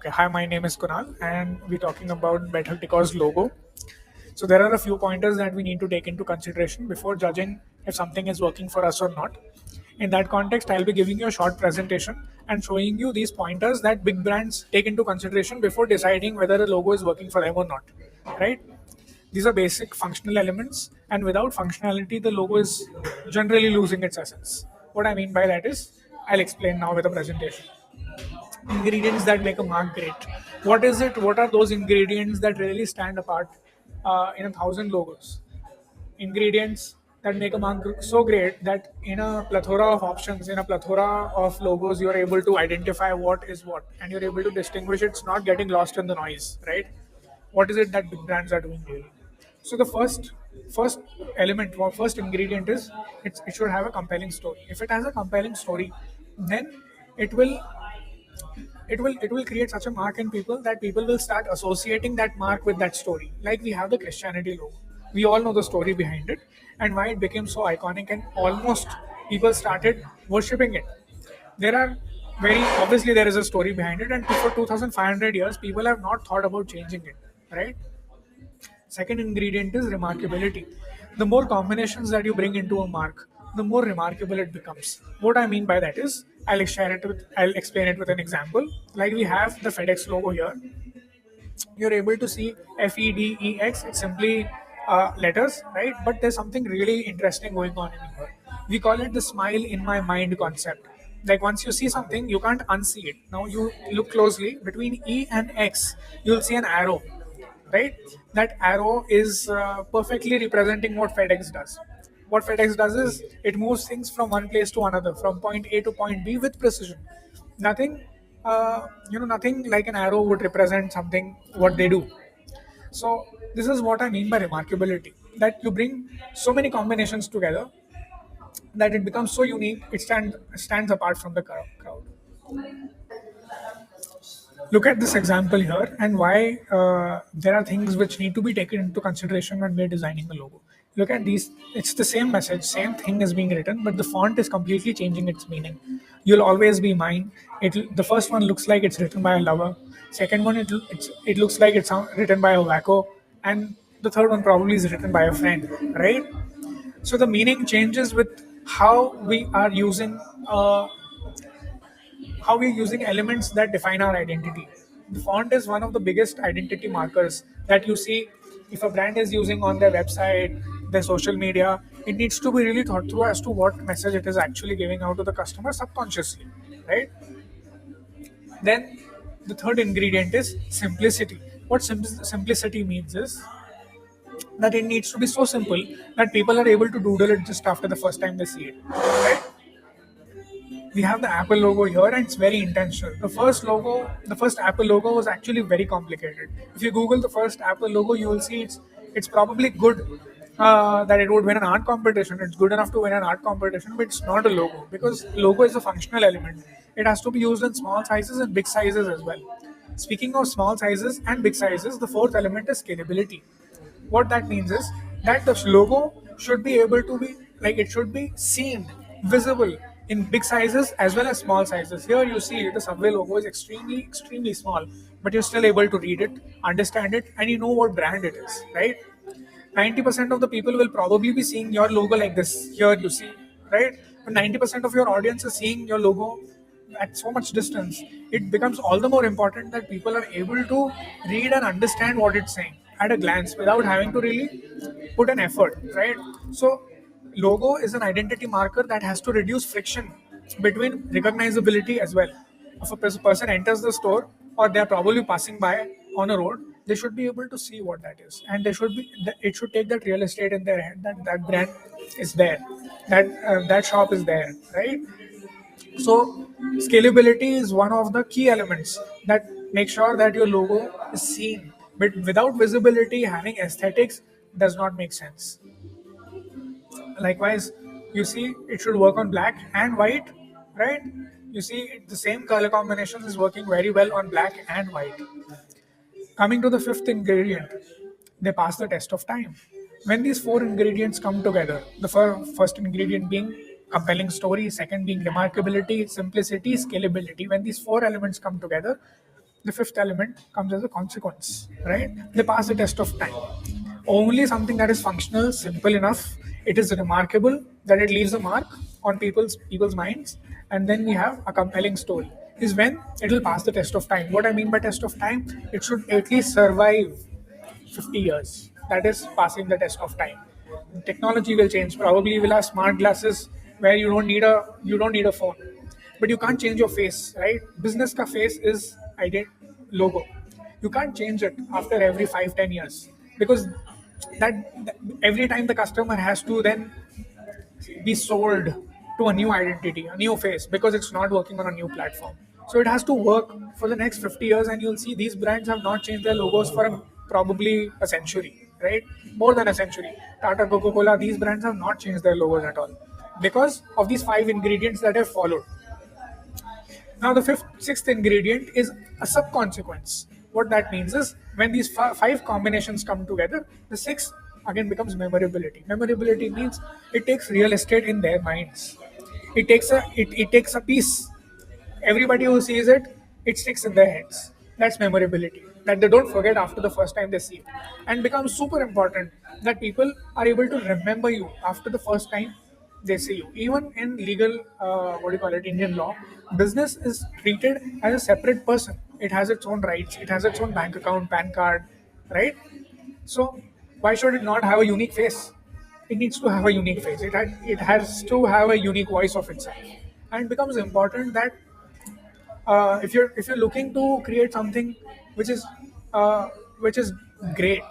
Okay, hi, my name is Kunal, and we're talking about Bethak Decor's logo. So there are a few pointers that we need to take into consideration before judging if something is working for us or not. In that context, I'll be giving you a short presentation and showing you these pointers that big brands take into consideration before deciding whether a logo is working for them or not. Right? These are basic functional elements, and without functionality, the logo is generally losing its essence. What I mean by that is, I'll explain now with a presentation. Ingredients that make a mark great. What is it? What are those ingredients that really stand apart in a thousand logos? Ingredients that make a mark so great that in a plethora of options, in a plethora of logos, you're able to identify what is what, and you're able to distinguish. It's not getting lost in the noise, right? What is it that big brands are doing really? So the first element or first ingredient is it should have a compelling story. If it has a compelling story, then it will it will create such a mark in people that people will start associating that mark with that story. Like we have the Christianity logo. We all know the story behind it and why it became so iconic, and almost people started worshipping it. There are very obviously there is a story behind it, and for 2,500 years people have not thought about changing it, right? Second ingredient is remarkability. The more combinations that you bring into a mark, the more remarkable it becomes. What I mean by that is, I'll explain it with an example. Like we have the FedEx logo here. You're able to see FEDEX. It's simply letters, right? But there's something really interesting going on in here. We call it the smile in my mind concept. Like once you see something, you can't unsee it. Now you look closely between E and X, you'll see an arrow, right? That arrow is perfectly representing what FedEx does. What FedEx does is it moves things from one place to another, from point A to point B with precision. Nothing, nothing like an arrow would represent something what they do. So this is what I mean by remarkability. That you bring so many combinations together that it becomes so unique. It stands apart from the crowd. Look at this example here and why there are things which need to be taken into consideration when we're designing a logo. Look at these. It's the same message, same thing is being written, but the font is completely changing its meaning. You'll always be mine. The first one looks like it's written by a lover. Second one, it looks like it's written by a wacko, and the third one probably is written by a friend, right? So the meaning changes with how we are using elements that define our identity. The font is one of the biggest identity markers that you see if a brand is using on their website, their social media. It needs to be really thought through as to what message it is actually giving out to the customer subconsciously, right? Then the third ingredient is simplicity. What simplicity means is that it needs to be so simple that people are able to doodle it just after the first time they see it, right? We have the Apple logo here, and it's very intentional. The first Apple logo was actually very complicated. If you Google the first Apple logo, you will see it's probably good that it would win an art competition. It's good enough to win an art competition, but it's not a logo because logo is a functional element. It has to be used in small sizes and big sizes as well. Speaking of small sizes and big sizes, the fourth element is scalability. What that means is that the logo should be able to be like it should be seen, visible in big sizes as well as small sizes. Here you see the Subway logo is extremely small, but you're still able to read it, understand it, and you know what brand it is, right? 90% of the people will probably be seeing your logo like this. Here you see, right? But 90% of your audience is seeing your logo at so much distance. It becomes all the more important that people are able to read and understand what it's saying at a glance without having to really put an effort, right? So logo is an identity marker that has to reduce friction between recognizability as well. If a person enters the store or they're probably passing by on a road, they should be able to see what that is, and it should take that real estate in their head that that brand is there, that shop is there, right? So scalability is one of the key elements that make sure that your logo is seen. But without visibility, having aesthetics does not make sense. Likewise, you see it should work on black and white, right? You see the same color combination is working very well on black and white. Coming to the fifth ingredient, they pass the test of time. When these four ingredients come together, the first ingredient being compelling story, second being remarkability, simplicity, scalability, when these four elements come together, The fifth element comes as a consequence, right? They pass the test of time. Only something that is functional, simple enough, it is remarkable that it leaves a mark on people's minds, and then we have a compelling story. Is when it will pass the test of time. What I mean by test of time, it should at least survive 50 years. That is passing the test of time. Technology will change. Probably we'll have smart glasses where you don't need a phone, but you can't change your face, right? Business ka face is logo. You can't change it after every 5-10 years because that every time the customer has to then be sold to a new identity, a new face, because it's not working on a new platform. So it has to work for the next 50 years, and you'll see these brands have not changed their logos for probably a century, right? More than a century. Tata, Coca Cola, these brands have not changed their logos at all because of these five ingredients that have followed. Now, the sixth ingredient is a subconsequence. What that means is when these five combinations come together, the sixth again becomes memorability. Memorability means it takes real estate in their minds. It takes a piece. Everybody who sees it, it sticks in their heads. That's memorability. That they don't forget after the first time they see it. And becomes super important that people are able to remember you after the first time they see you. Even in legal, what do you call it, Indian law, business is treated as a separate person. It has its own rights, it has its own bank account, PAN card, right? So why should it not have a unique face? It needs to have a unique face. It has to have a unique voice of itself. And it becomes important that if you're looking to create something which is uh, which is great,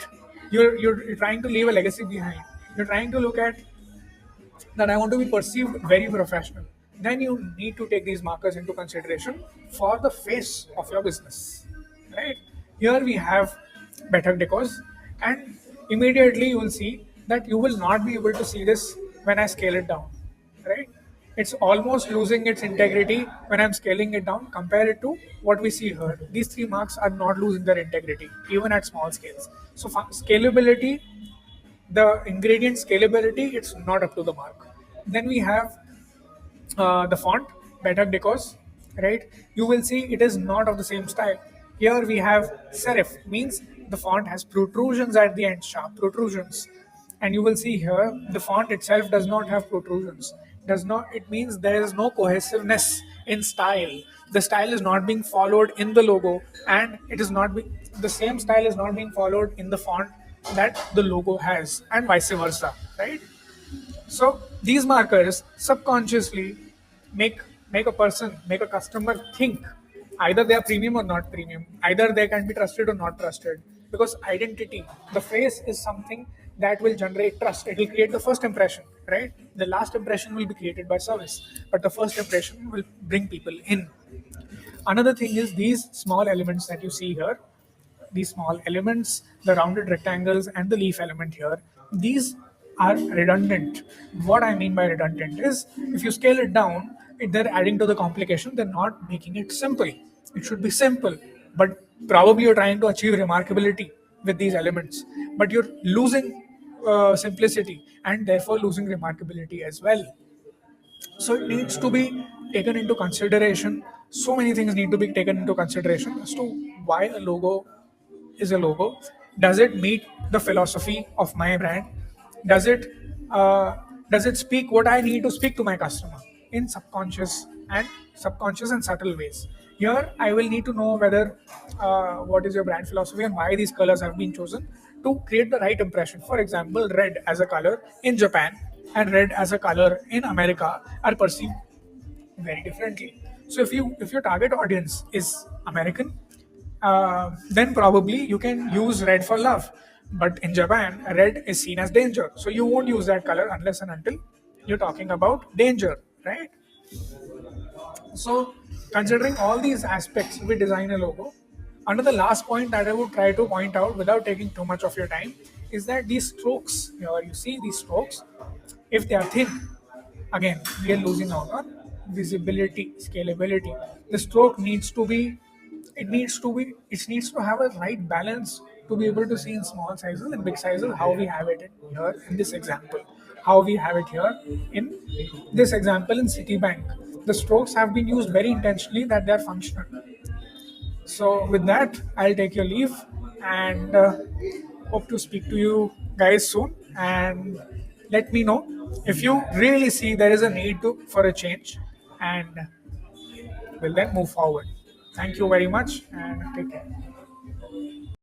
you're trying to leave a legacy behind. You're trying to look at that I want to be perceived very professional. Then you need to take these markers into consideration for the face of your business. Right? Here we have better decors, and immediately you will see that you will not be able to see this when I scale it down. Right? It's almost losing its integrity when I'm scaling it down. Compare it to what we see here. These three marks are not losing their integrity, even at small scales. So, scalability, the ingredient scalability, it's not up to the mark. Then we have the font, Bethak Decors, right? You will see it is not of the same style. Here we have serif, means the font has protrusions at the end, sharp protrusions. And you will see here the font itself does not have protrusions. Does not, it means there is no cohesiveness in style. The style is not being followed in the logo, and it is not the same style is not being followed in the font that the logo has, and vice versa, right? So these markers subconsciously make make a customer think either they are premium or not premium, either they can be trusted or not trusted. Because identity, the face is something that will generate trust. It will create the first impression, right? The last impression will be created by service, but the first impression will bring people in. Another thing is these small elements that you see here, these small elements, the rounded rectangles and the leaf element here, these are redundant. What I mean by redundant is if you scale it down, they're adding to the complication, they're not making it simple. It should be simple, but probably you're trying to achieve remarkability with these elements, but you're losing simplicity and therefore losing remarkability as well. So it needs to be taken into consideration. So many things need to be taken into consideration as to why a logo is a logo. Does it meet the philosophy of my brand? Does it uh, does it speak what I need to speak to my customer in subconscious and subtle ways? Here, I will need to know whether what is your brand philosophy and why these colors have been chosen to create the right impression. For example, red as a color in Japan and red as a color in America are perceived very differently. So if your target audience is American, then probably you can use red for love. But in Japan, red is seen as danger. So you won't use that color unless and until you're talking about danger, right? So, considering all these aspects, we design a logo. Another last point that I would try to point out without taking too much of your time is that these strokes, here you see these strokes, if they are thin, again, we are losing out on visibility, scalability. The stroke needs to be, it needs to have a right balance to be able to see in small sizes and big sizes how we have it in here in this example. How we have it here in this example in Citibank. The strokes have been used very intentionally that they are functional. So with that, I'll take your leave and hope to speak to you guys soon. And let me know if you really see there is a need to for a change, and we'll then move forward. Thank you very much and take care.